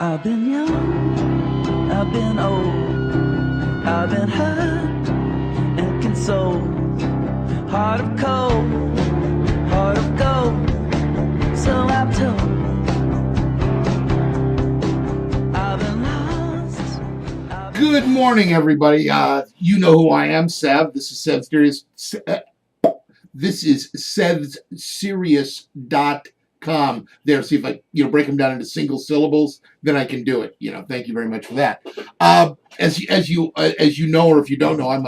I've been young, I've been old, I've been hurt and consoled, heart of cold, heart of gold, so I'm told. I've been lost. Good morning, everybody. You know who I am, Sev. This is SevsDeadSerious. This is SevsDeadSerious.com. There, see if I break them down into single syllables, then I can do it. Thank you very much for that. As you know, or if you don't know, I'm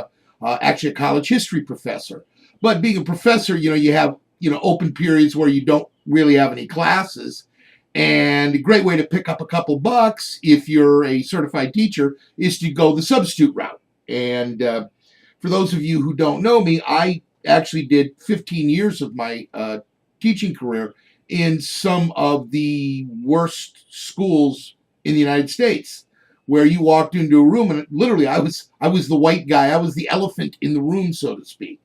actually a college history professor. But being a professor, you have open periods where you don't really have any classes. And a great way to pick up a couple bucks if you're a certified teacher is to go the substitute route. And for those of you who don't know me, I actually did 15 years of my teaching career in some of the worst schools in the United States, where you walked into a room and literally I was the white guy. I was the elephant in the room, so to speak.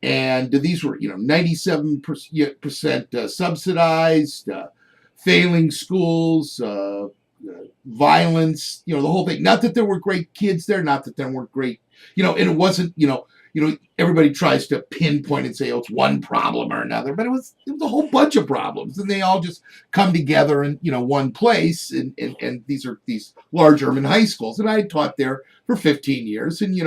And these were 97% subsidized, failing schools, violence, the whole thing. Not that there were great kids there, not that there weren't great, and it wasn't, everybody tries to pinpoint and say, oh, it's one problem or another, but it was a whole bunch of problems, and they all just come together in, one place, and these are these large urban high schools, and I taught there for 15 years, and, it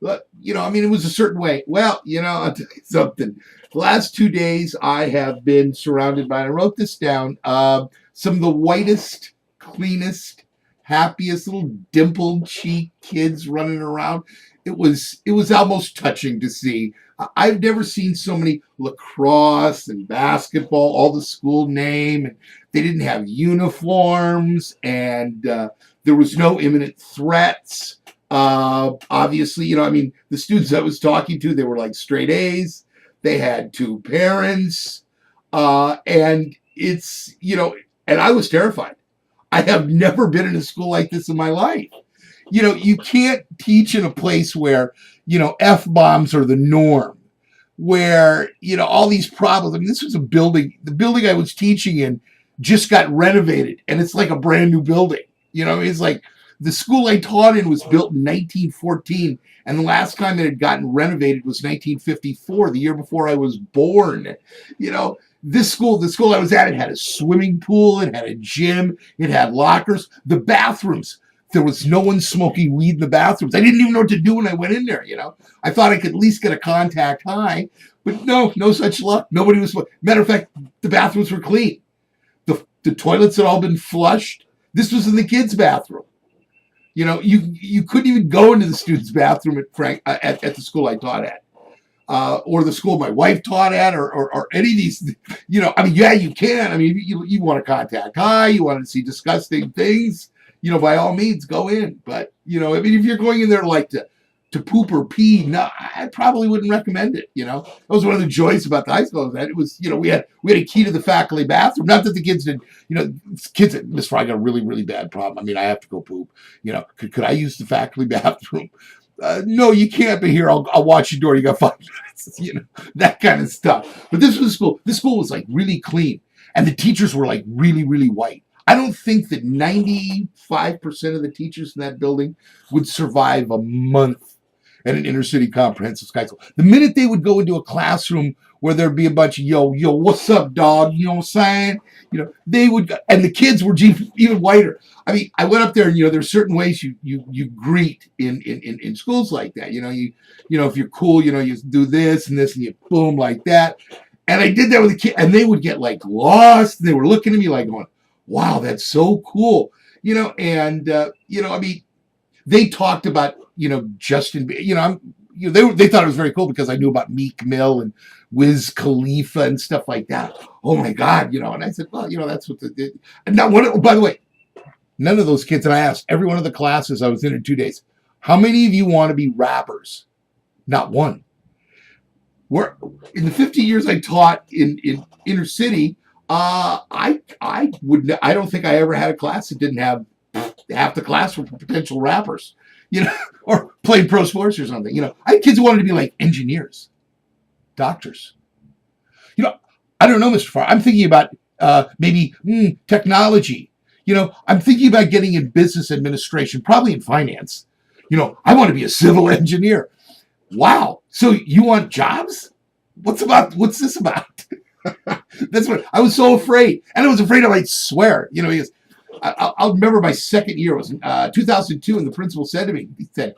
was a certain way. Well, I'll tell you something. The last 2 days, I have been surrounded by, and I wrote this down, some of the whitest, cleanest, happiest little dimpled cheek kids running around. It was almost touching to see. I've never seen so many lacrosse and basketball, all the school name. And they didn't have uniforms, and there was no imminent threats. Obviously, the students I was talking to, they were like straight A's. They had 2 parents, and it's, and I was terrified. I have never been in a school like this in my life. You can't teach in a place where, F-bombs are the norm, where, all these problems. This was the building I was teaching in just got renovated, and it's like a brand new building. It's like the school I taught in was built in 1914, and the last time it had gotten renovated was 1954, the year before I was born. This school I was at, it had a swimming pool, it had a gym, it had lockers, the bathrooms. There was no one smoking weed in the bathrooms. I didn't even know what to do when I went in there, I thought I could at least get a contact high, but no such luck. Nobody was smoking. Matter of fact, the bathrooms were clean. The toilets had all been flushed. This was in the kids' bathroom. You couldn't even go into the students' bathroom at the school I taught at, or the school my wife taught at, or any of these. Yeah, you can. You want to contact high, you want to see disgusting things. By all means, go in. But if you're going in there like to poop or pee, no, I probably wouldn't recommend it. That was one of the joys about the high school. That it was, we had a key to the faculty bathroom. Not that the kids did, kids at Miss Fry got a really, really bad problem. I have to go poop. Could I use the faculty bathroom? No, you can't. But here, I'll watch your door. You got 5 minutes. That kind of stuff. But this was a school. This school was like really clean, and the teachers were like really, really white. I don't think that 95% of the teachers in that building would survive a month at an inner city comprehensive high school. The minute they would go into a classroom where there'd be a bunch of yo, what's up, dog? You know what I'm saying? They would, and the kids were even whiter. I went up there, and there's certain ways you greet in schools like that. If you're cool, you do this and this, and you boom like that. And I did that with the kid, and they would get like lost. They were looking at me like going, wow, that's so cool. They talked about, Justin, they thought it was very cool because I knew about Meek Mill and Wiz Khalifa and stuff like that. Oh my God, and I said, well, that's what and now by the way, none of those kids, and I asked every one of the classes I was in 2 days, how many of you want to be rappers? Not one. In the 50 years I taught in inner city, I don't think I ever had a class that didn't have half the class were potential rappers, or played pro sports or something. I had kids who wanted to be like engineers, doctors. I don't know, Mr. Farr. I'm thinking about maybe technology. I'm thinking about getting in business administration, probably in finance. I want to be a civil engineer. Wow. So you want jobs? What's this about? That's what I was so afraid. And I was afraid I might swear, because I'll remember my second year was 2002. And the principal said to me, he said,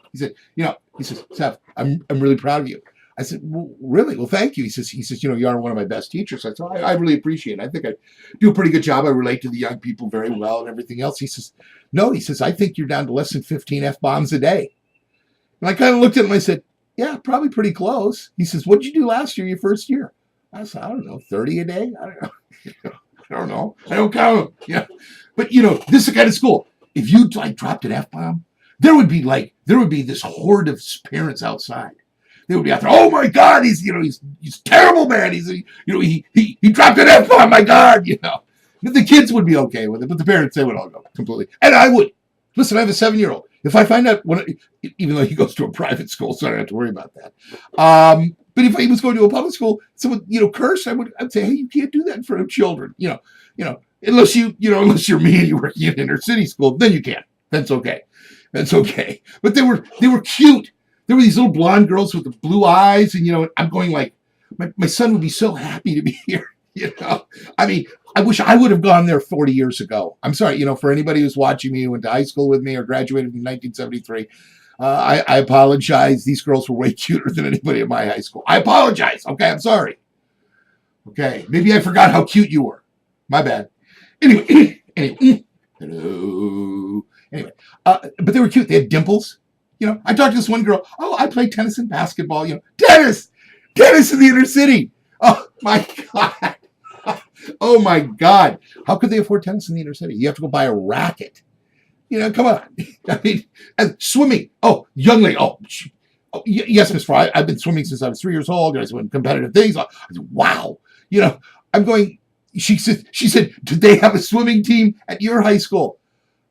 Sev, I'm really proud of you. I said, well, really? Well, thank you. He says, you are one of my best teachers. I said, I really appreciate it. I think I do a pretty good job. I relate to the young people very well and everything else. He says, no, I think you're down to less than 15 F-bombs a day. And I kind of looked at him. I said, yeah, probably pretty close. He says, what did you do last year, your first year? I said, I don't know, 30 a day? I don't know. I don't know. I don't count them. But, this is the kind of school. If you dropped an F-bomb, there would be this horde of parents outside. They would be out there. Oh my God, he's terrible, man. He dropped an F-bomb. My God, But the kids would be okay with it, but the parents, they would all go completely. And I would. Listen, I have a 7-year-old. If I find out, even though he goes to a private school, so I don't have to worry about that. But if he was going to a public school, someone cursed, I'd say, hey, you can't do that in front of children. Unless you're me and you work in an inner city school, then you can. That's okay. But they were cute. There were these little blonde girls with the blue eyes, and I'm going like, my son would be so happy to be here. I mean, I wish I would have gone there 40 years ago. I'm sorry, for anybody who's watching me who went to high school with me or graduated in 1973. I apologize. These girls were way cuter than anybody at my high school. I apologize. Okay, I'm sorry. Okay, maybe I forgot how cute you were. My bad. Anyway, hello. Anyway, but they were cute. They had dimples. I talked to this one girl. Oh, I play tennis and basketball. Tennis in the inner city. Oh my God. Oh my God. How could they afford tennis in the inner city? You have to go buy a racket. Come on. I mean, and swimming. Oh, young lady. Oh, yes, Miss Fry. I've been swimming since I was 3 years old. I was doing competitive things. I said, wow. I'm going. She said, did they have a swimming team at your high school?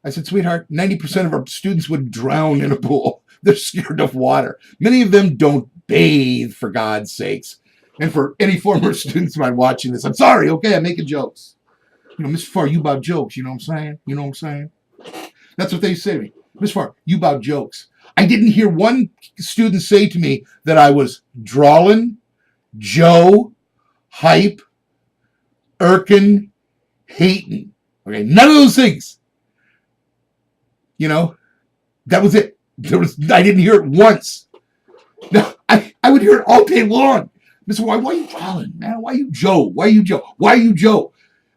I said, sweetheart, 90% of our students would drown in a pool. They're scared of water. Many of them don't bathe, for God's sakes. And for any former students who might watching this, I'm sorry, okay, I'm making jokes. Miss Farr, you about jokes, you know what I'm saying? That's what they say to me. Miss Farr, you about jokes. I didn't hear one student say to me that I was drawling, Joe, hype, irking, hating. Okay, none of those things. That was it. I didn't hear it once. No, I would hear it all day long. Mr. Why are you drawing, man? Why are you Joe? Why are you Joe?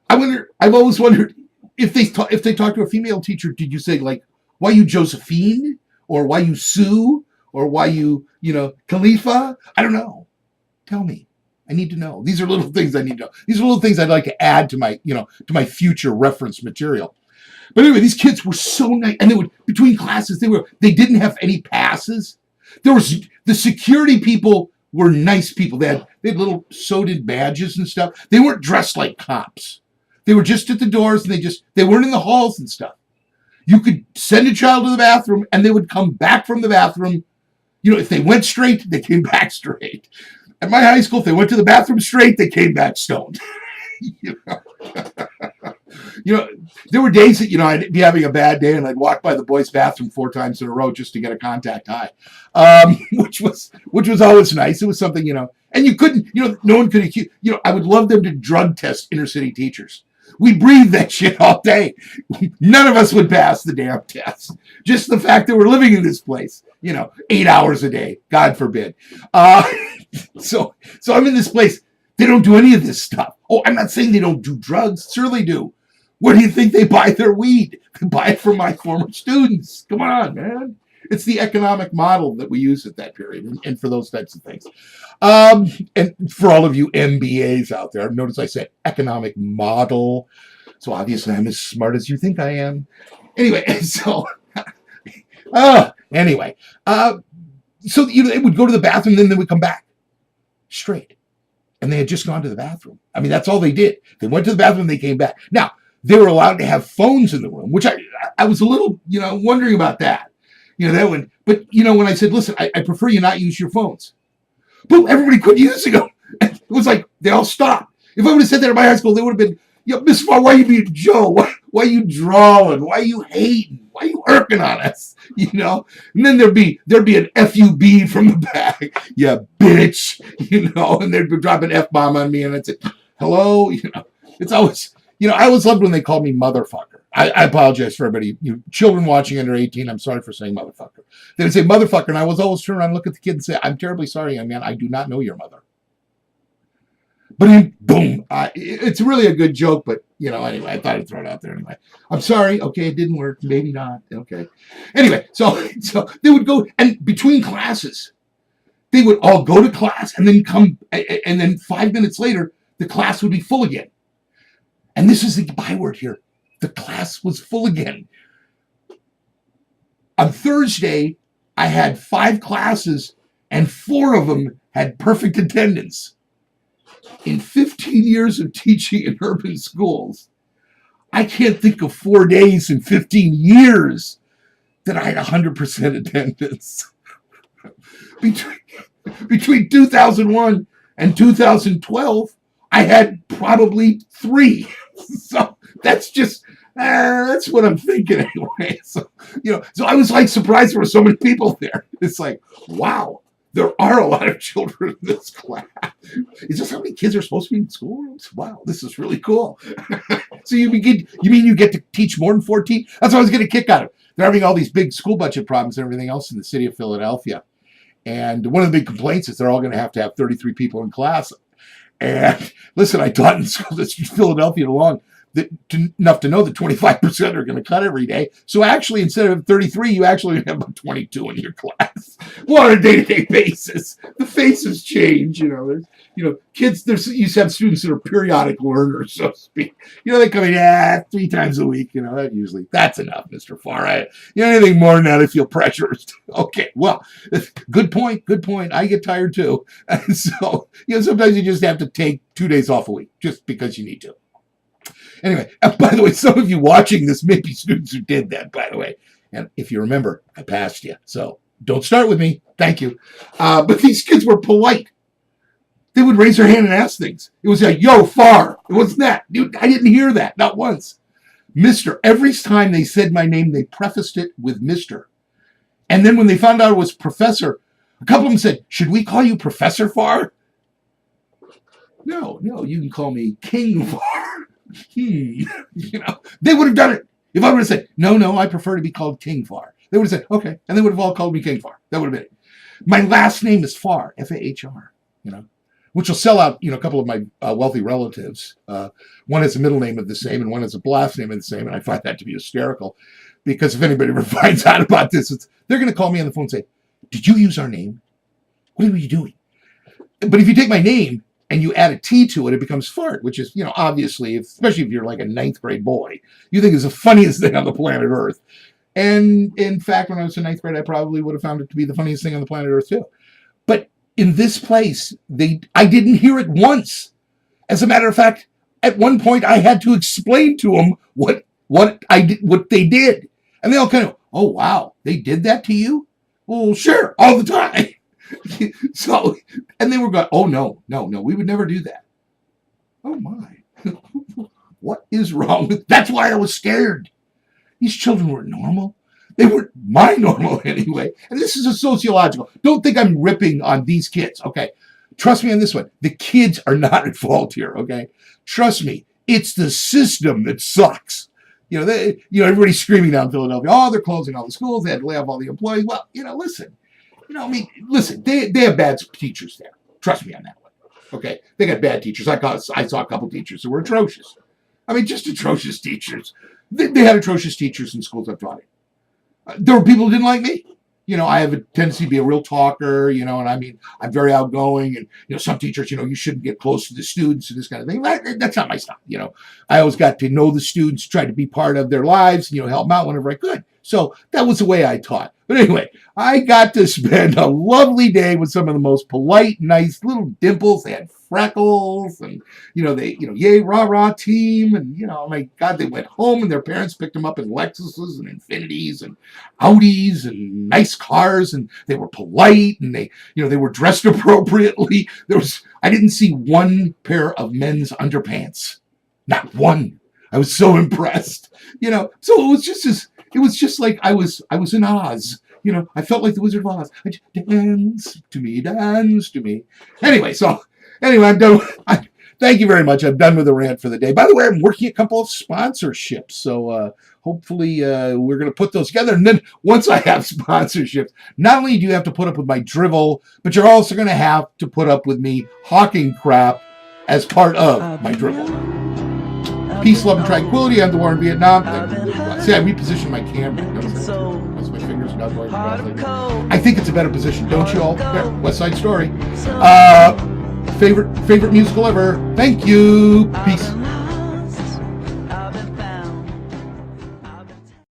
I've always wondered if they talk to a female teacher, did you say like, why you Josephine? Or why you Sue? Or why you, Khalifa? I don't know. Tell me. I need to know. These are little things I need to know. These are little things I'd like to add to my future reference material. But anyway, these kids were so nice. And they would, between classes, they didn't have any passes. The security people were nice people. They had little sewed-in badges and stuff. They weren't dressed like cops. They were just at the doors, and they weren't in the halls and stuff. You could send a child to the bathroom, and they would come back from the bathroom. If they went straight, they came back straight. At my high school, if they went to the bathroom straight, they came back stoned. There were days that, I'd be having a bad day and I'd walk by the boys' bathroom 4 times in a row just to get a contact high, which was always nice. It was something, and you couldn't, no one could accuse, I would love them to drug test inner city teachers. We breathe that shit all day. None of us would pass the damn test. Just the fact that we're living in this place, 8 hours a day, God forbid. So I'm in this place. They don't do any of this stuff. Oh, I'm not saying they don't do drugs. Sure they do. Where do you think they buy their weed? They buy it from my former students. Come on, man. It's the economic model that we use at that period and for those types of things. And for all of you MBAs out there, notice I said economic model. So obviously I'm as smart as you think I am. Anyway, so they would go to the bathroom, then they would come back straight. And they had just gone to the bathroom. I mean, that's all they did. They went to the bathroom, they came back. Now, they were allowed to have phones in the room, which I was a little, wondering about that. That one. But, when I said, listen, I prefer you not use your phones. Boom, everybody quit using them. It was like, they all stopped. If I would have said that at my high school, they would have been, Miss Farr, why you being Joe? Why you drawing? Why you hating? Why you irking on us? And then there'd be an FUB from the back. Yeah, bitch. And they'd be dropping F-bomb on me, and I'd say, hello. It's always, I always loved when they called me motherfucker. I apologize for everybody. Children watching under 18, I'm sorry for saying motherfucker. They would say motherfucker, and I was always turn around and look at the kid and say, I'm terribly sorry, young man. I do not know your mother. But boom, it's really a good joke, but, anyway, I thought I'd throw it out there anyway. I'm sorry. Okay, it didn't work. Maybe not. Okay. Anyway, so they would go, and between classes, they would all go to class and then come, and then 5 minutes later, the class would be full again. And this is the byword here. The class was full again. On Thursday, I had 5 classes, and 4 of them had perfect attendance. In 15 years of teaching in urban schools, I can't think of 4 days in 15 years that I had 100% attendance. Between 2001 and 2012, I had probably 3. So that's just, that's what I'm thinking anyway. So, so I was like surprised there were so many people there. It's like, wow. There are a lot of children in this class. Is this how many kids are supposed to be in schools? Wow, this is really cool. So you mean you get to teach more than 14? That's what I was getting a kick out of. They're having all these big school budget problems and everything else in the city of Philadelphia. And one of the big complaints is they're all going to have 33 people in class. And listen, I taught in school that's Philadelphia long enough to know that 25% are going to cut every day. So actually, instead of 33, you actually have about 22 in your class. Well, on a day-to-day basis, the faces change. There's, kids. You have students that are periodic learners, so to speak. They come in 3 times a week. That's enough, Mr. Farr. Anything more than that, I feel pressured. Okay, well, good point. Good point. I get tired too. And so sometimes you just have to take 2 days off a week just because you need to. Anyway, by the way, some of you watching this may be students who did that, by the way. And if you remember, I passed you. So don't start with me. Thank you. But these kids were polite. They would raise their hand and ask things. It was like, yo, Farr. It wasn't that. Dude, I didn't hear that. Not once. Mr. Every time they said my name, they prefaced it with Mr. And then when they found out it was Professor, a couple of them said, should we call you Professor Farr? No, you can call me King Farr. They would have done it. If I would have said, no, I prefer to be called King Farr. They would have said, okay. And they would have all called me King Farr. That would have been it. My last name is Farr, F-A-H-R, which will sell out, a couple of my wealthy relatives. One has a middle name of the same and one has a last name of the same. And I find that to be hysterical because if anybody ever finds out about this, they're going to call me on the phone and say, did you use our name? What were you doing? But if you take my name, and you add a T to it, it becomes fart, which is, obviously, especially if you're like a 9th grade boy, you think it's the funniest thing on the planet Earth. And in fact, when I was in 9th grade, I probably would have found it to be the funniest thing on the planet Earth too. But in this place, I didn't hear it once. As a matter of fact, at one point, I had to explain to them what they did. And they all kind of, oh, wow, they did that to you? Well, sure, all the time. So, and they were going, oh, no, we would never do that. Oh, my. What is wrong with, that's why I was scared. These children were normal. They weren't my normal anyway. And this is a sociological. Don't think I'm ripping on these kids, okay? Trust me on this one. The kids are not at fault here, okay? Trust me. It's the system that sucks. Everybody's screaming down Philadelphia, oh, they're closing all the schools. They had to lay off all the employees. Well, listen. Listen, they have bad teachers there. Trust me on that one. Okay? They got bad teachers. I saw a couple teachers who were atrocious. Just atrocious teachers. They had atrocious teachers in schools I've taught in. There were people who didn't like me. I have a tendency to be a real talker, and I'm very outgoing. And, some teachers, you shouldn't get close to the students and this kind of thing. That's not my style. I always got to know the students, try to be part of their lives, help them out whenever I could. So that was the way I taught. But anyway, I got to spend a lovely day with some of the most polite, nice little dimples. They had freckles and, yay, rah, rah team. And, my God, they went home and their parents picked them up in Lexuses and Infinities and Audis and nice cars. And they were polite and they were dressed appropriately. I didn't see one pair of men's underpants. Not one. I was so impressed. So it was just like I was in Oz. I felt like the Wizard of Oz. Dance to me, dance to me. Anyway, I'm done. Thank you very much. I'm done with the rant for the day. By the way, I'm working a couple of sponsorships. So hopefully we're going to put those together. And then once I have sponsorships, not only do you have to put up with my drivel, but you're also going to have to put up with me hawking crap as part of my drivel. Peace, love, and tranquility. I'm the war in Vietnam. See, I repositioned my camera. Notice my fingers are not going I think it's a better position, don't you all? There, West Side Story. Favorite musical ever. Thank you. Peace.